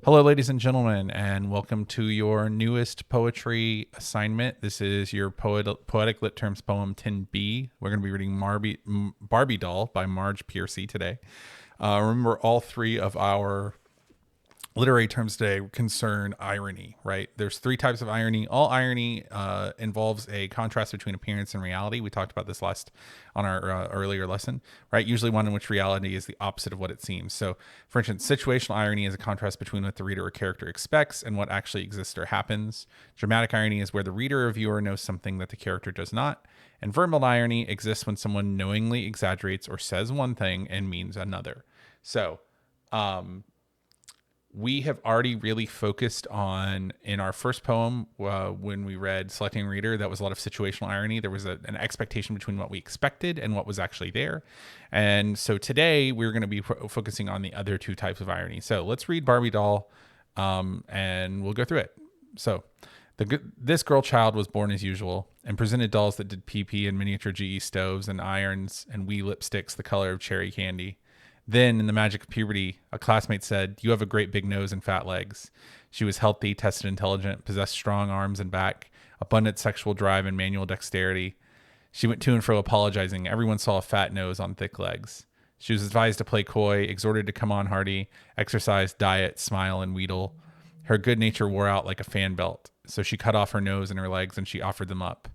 Hello, ladies and gentlemen, and welcome to your newest poetry assignment. This is your poetic lit terms poem 10B. We're going to be reading Barbie Doll by Marge Piercy today. Remember, all three of our literary terms today concern irony, right? There's three types of irony. All irony involves a contrast between appearance and reality. We talked about this last on our earlier lesson, right? Usually one in which reality is the opposite of what it seems. So, for instance, situational irony is a contrast between what the reader or character expects and what actually exists or happens. Dramatic irony is where the reader or viewer knows something that the character does not. And verbal irony exists when someone knowingly exaggerates or says one thing and means another. So, we have already really focused on, in our first poem, when we read Selecting Reader, that was a lot of situational irony. There was an expectation between what we expected and what was actually there. And so today we're going to be focusing on the other two types of irony. So let's read Barbie Doll, and we'll go through it. So this girl child was born as usual and presented dolls that did pee and miniature GE stoves and irons and wee lipsticks the color of cherry candy. Then, in the magic of puberty, a classmate said, "You have a great big nose and fat legs." She was healthy, tested intelligent, possessed strong arms and back, abundant sexual drive and manual dexterity. She went to and fro apologizing. Everyone saw a fat nose on thick legs. She was advised to play coy, exhorted to come on hearty, exercise, diet, smile, and wheedle. Her good nature wore out like a fan belt, so she cut off her nose and her legs and she offered them up.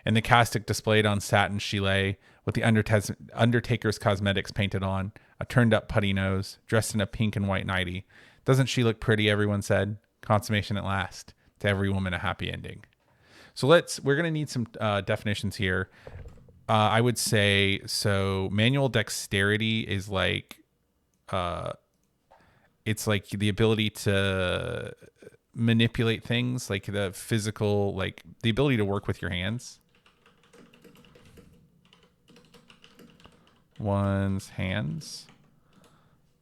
In the casket displayed on satin she lay, with the Undertaker's cosmetics painted on, a turned-up putty nose, dressed in a pink and white nightie. "Doesn't she look pretty?" everyone said. Consummation at last. To every woman a happy ending. So we're going to need some definitions here. I would say, so manual dexterity is like, it's like the ability to manipulate things, like the physical, like the ability to work with your hands. One's hands.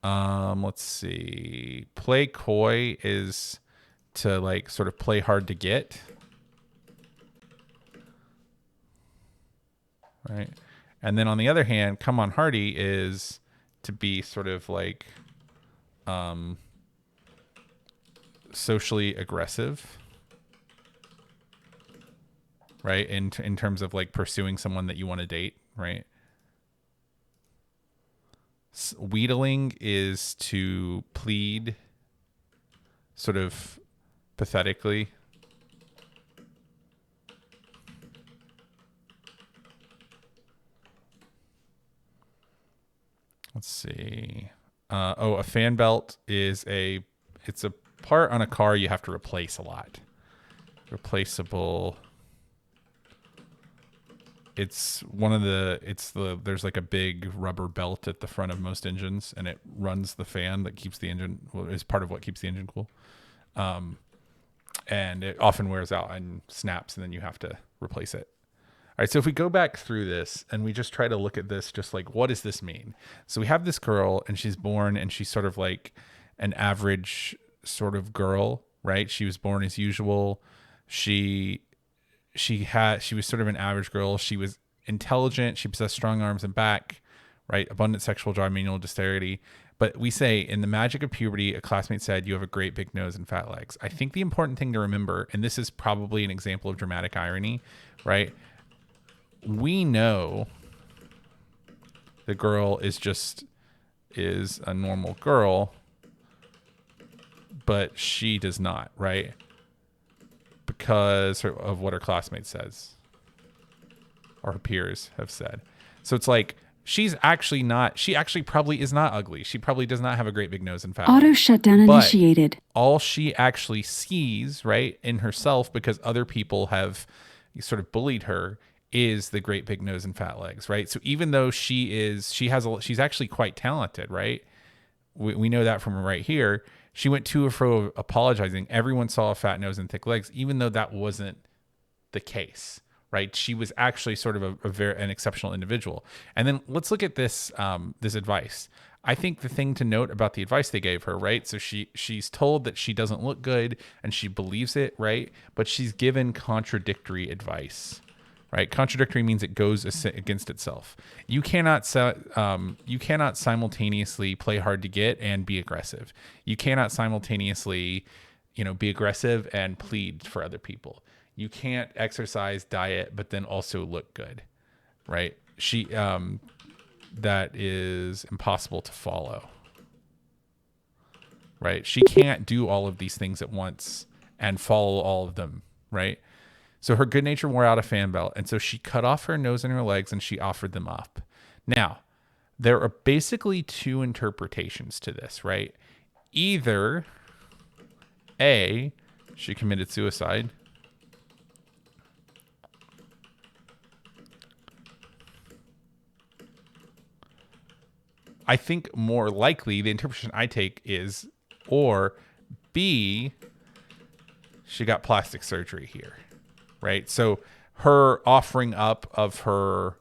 Let's see. Play coy is to like sort of play hard to get. Right. And then on the other hand, come on hearty is to be sort of like socially aggressive. Right. In terms of like pursuing someone that you want to date. Right. Wheedling is to plead sort of pathetically. Let's see. A fan belt is it's a part on a car you have to replace a lot. Replaceable. There's like a big rubber belt at the front of most engines, and it runs the fan that keeps the engine, is part of what keeps the engine cool. And it often wears out and snaps, and then you have to replace it. All right. So if we go back through this and we just try to look at this, just like, what does this mean? So we have this girl and she's born and she's sort of like an average sort of girl, right? She was born as usual. She was sort of an average girl. She was intelligent. She possessed strong arms and back, right? Abundant sexual drive, manual dexterity. But we say, in the magic of puberty, a classmate said, "You have a great big nose and fat legs." I think the important thing to remember, and this is probably an example of dramatic irony, right? We know the girl is a normal girl, but she does not, right? Because of what her classmate says or her peers have said. So it's like, she actually probably is not ugly. She probably does not have a great big nose and fat Auto legs. shutdown initiated. All she actually sees, right, in herself, because other people have sort of bullied her, is the great big nose and fat legs, right? So even though she's actually quite talented, right? We know that from right here. She went to and fro apologizing. Everyone saw a fat nose and thick legs, even though that wasn't the case, right? She was actually sort of an exceptional individual. And then let's look at this advice. I think the thing to note about the advice they gave her, right? So she's told that she doesn't look good and she believes it, right? But she's given contradictory advice, right? Contradictory means it goes against itself. You cannot simultaneously play hard to get and be aggressive. You cannot simultaneously, be aggressive and plead for other people. You can't exercise, diet, but then also look good, right? That is impossible to follow, right? She can't do all of these things at once and follow all of them, right? So her good nature wore out a fan belt, and so she cut off her nose and her legs and she offered them up. Now, there are basically two interpretations to this, right? Either A, she committed suicide. I think more likely the interpretation I take is, or B, she got plastic surgery here, right? So her offering up of her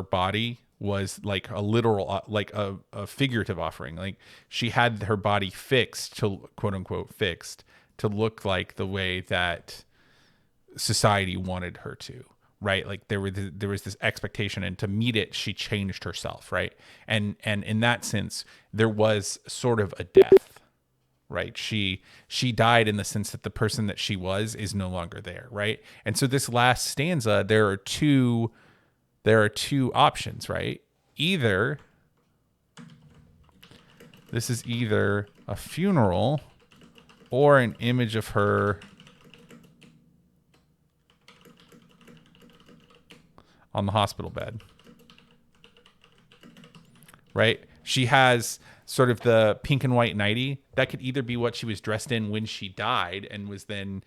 body was like a literal, like a figurative offering. Like she had her body fixed to, quote unquote, fixed to look like the way that society wanted her to, right? Like there was this expectation, and to meet it, she changed herself, right? And in that sense, there was sort of a death, right? She died in the sense that the person that she was is no longer there, right? And so this last stanza, there are two options, right? Either this is either a funeral or an image of her on the hospital bed, right? She has sort of the pink and white nightie. That could either be what she was dressed in when she died and was then,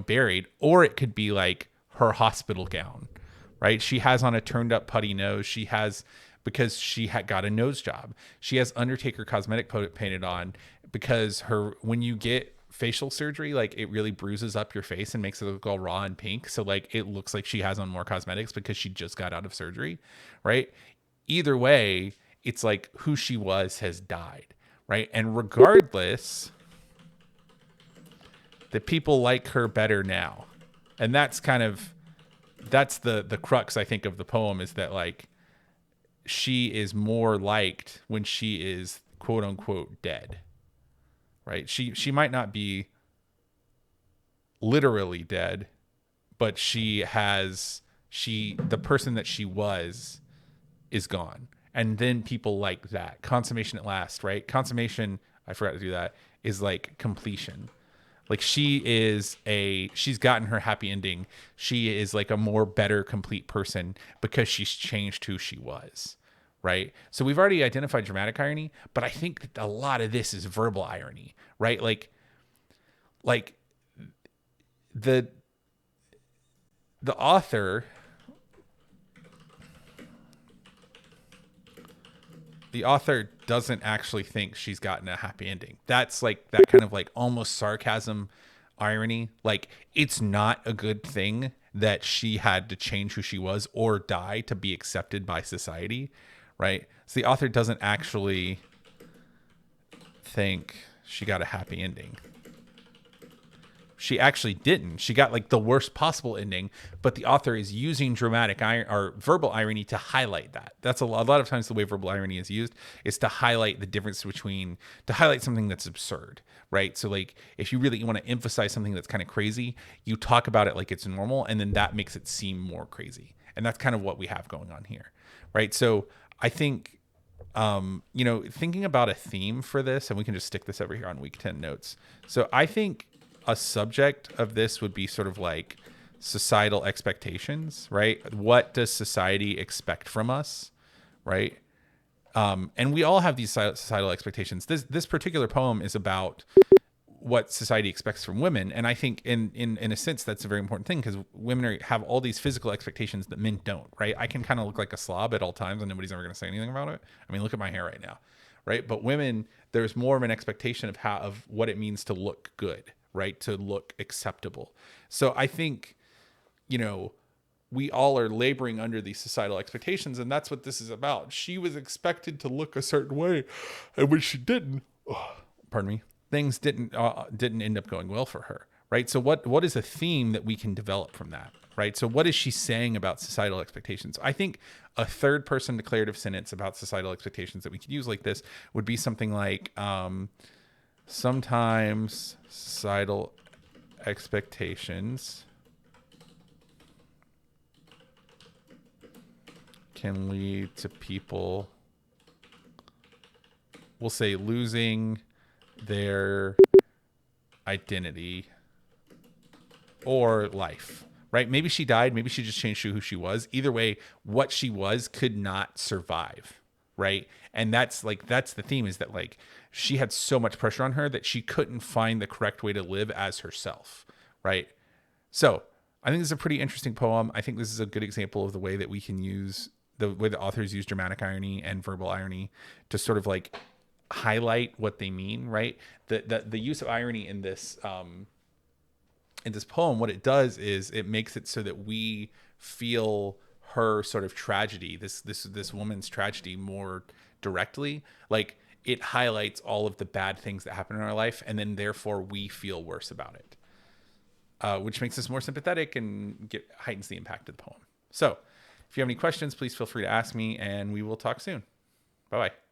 buried, or it could be like her hospital gown, right? She has on a turned up putty nose. She has, because she had got a nose job. She has Undertaker cosmetic painted on because when you get facial surgery, like it really bruises up your face and makes it look all raw and pink. So like it looks like she has on more cosmetics because she just got out of surgery, right? Either way, it's like who she was has died, right? And regardless, the people like her better now. And that's the crux, I think, of the poem, is that like she is more liked when she is, quote unquote, dead, right? She might not be literally dead, but the person that she was is gone. And then people like that. Consummation at last, right? Consummation, I forgot to do that, is like completion. Like she's gotten her happy ending. She is like a more better complete person because she's changed who she was, right? So we've already identified dramatic irony, but I think that a lot of this is verbal irony, right? Like the author doesn't actually think she's gotten a happy ending. That's like that kind of like almost sarcasm irony. Like it's not a good thing that she had to change who she was or die to be accepted by society, right? So the author doesn't actually think she got a happy ending. She actually didn't. She got like the worst possible ending, but the author is using dramatic or verbal irony to highlight that. That's a lot of times the way verbal irony is used is to highlight the difference to highlight something that's absurd, right? So like if you really want to emphasize something that's kind of crazy, you talk about it like it's normal, and then that makes it seem more crazy. And that's kind of what we have going on here, right? So I think, thinking about a theme for this, and we can just stick this over here on week 10 notes. So I think a subject of this would be sort of like societal expectations, right? What does society expect from us, right? And we all have these societal expectations. This particular poem is about what society expects from women, and I think in a sense that's a very important thing, because women have all these physical expectations that men don't, right? I can kind of look like a slob at all times, and nobody's ever going to say anything about it. I mean, look at my hair right now, right? But women, there's more of an expectation of what it means to look good, right? To look acceptable. So I think, we all are laboring under these societal expectations, and that's what this is about. She was expected to look a certain way, and when she didn't, things didn't end up going well for her, right? So what is a theme that we can develop from that, right? So what is she saying about societal expectations? I think a third person declarative sentence about societal expectations that we could use like this would be something like, sometimes societal expectations can lead to people, we'll say, losing their identity or life, right? Maybe she died. Maybe she just changed who she was. Either way, what she was could not survive, right? And that's the theme, is that like she had so much pressure on her that she couldn't find the correct way to live as herself, right? So I think this is a pretty interesting poem. I think this is a good example of the way that we can use, the way the authors use dramatic irony and verbal irony to sort of like highlight what they mean, right? The use of irony in this poem, what it does is it makes it so that we feel her sort of tragedy, this woman's tragedy, more directly. Like it highlights all of the bad things that happen in our life, and then therefore we feel worse about it, which makes us more sympathetic and heightens the impact of the poem. So if you have any questions, please feel free to ask me, and we will talk soon. Bye bye.